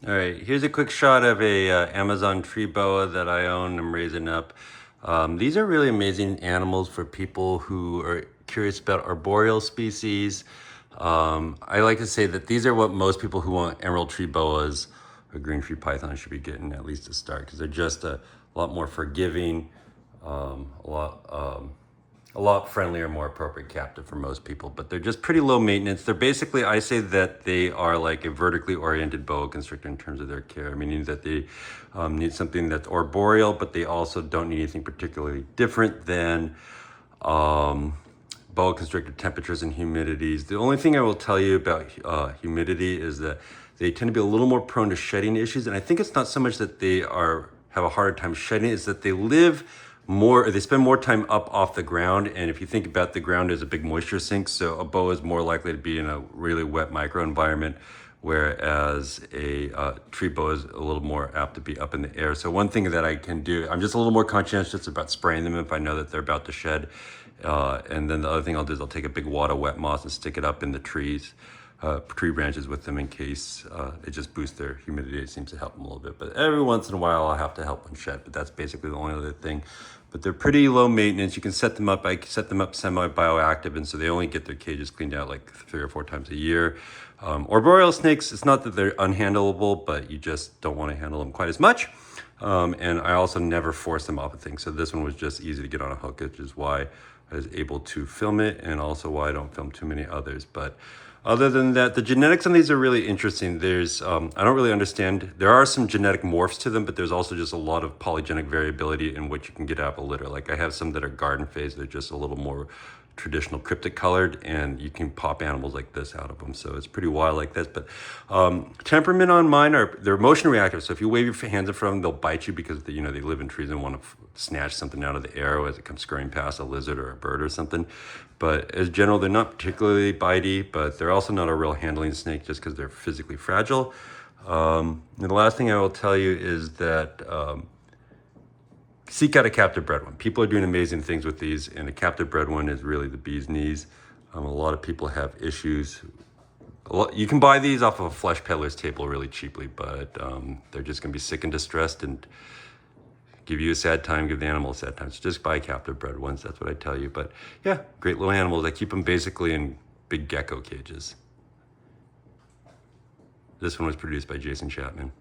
All right, here's a quick shot of a Amazon tree boa that I own. I'm raising up. These are really amazing animals for people who are curious about arboreal species. I like to say that these are what most people who want emerald tree boas or green tree pythons should be getting at least to start, because they're just a lot more forgiving, um, a lot um, a lot friendlier, more appropriate captive for most people, but they're just pretty low maintenance. They're basically, I say that they are like a vertically oriented boa constrictor in terms of their care, meaning that they need something that's arboreal, but they also don't need anything particularly different than boa constrictor temperatures and humidities. The only thing I will tell you about humidity is that they tend to be a little more prone to shedding issues. And I think it's not so much that they have a harder time shedding, it's that they live more, or they spend more time up off the ground. And if you think about the ground as a big moisture sink, so a boa is more likely to be in a really wet microenvironment, whereas a tree boa is a little more apt to be up in the air. So one thing that I can do, I'm just a little more conscientious about spraying them if I know that they're about to shed. And then the other thing I'll do is I'll take a big wad of wet moss and stick it up in the trees, tree branches with them in case it just boosts their humidity. It seems to help them a little bit. But every once in a while I'll have to help one shed, but that's basically the only other thing. But they're pretty low maintenance. You can set them up, I set them up semi-bioactive, and so they only get their cages cleaned out like 3 or 4 times a year. Arboreal snakes, it's not that they're unhandleable, but you just don't want to handle them quite as much. And I also never force them off of things. So this one was just easy to get on a hook, which is why I was able to film it, and also why I don't film too many others. But other than that, the genetics on these are really interesting. There's, I don't really understand. There are some genetic morphs to them, but there's also just a lot of polygenic variability in what you can get out of a litter. Like I have some that are garden phase. They're just a little more traditional cryptic colored, and you can pop animals like this out of them. So it's pretty wild like this. But temperament on mine they're motion reactive. So if you wave your hands in front of them, they'll bite you because they live in trees and want to snatch something out of the air as it comes scurrying past, a lizard or a bird or something. But as general, they're not particularly bitey, but they're also not a real handling snake just because they're physically fragile. And the last thing I will tell you is that seek out a captive bred one. People are doing amazing things with these, and a captive bred one is really the bee's knees. A lot of people have issues. You can buy these off of a flesh peddler's table really cheaply, but they're just going to be sick and distressed and give you a sad time, give the animal a sad time. So just buy captive bred ones. That's what I tell you. But yeah, great little animals. I keep them basically in big gecko cages. This one was produced by Jason Chapman.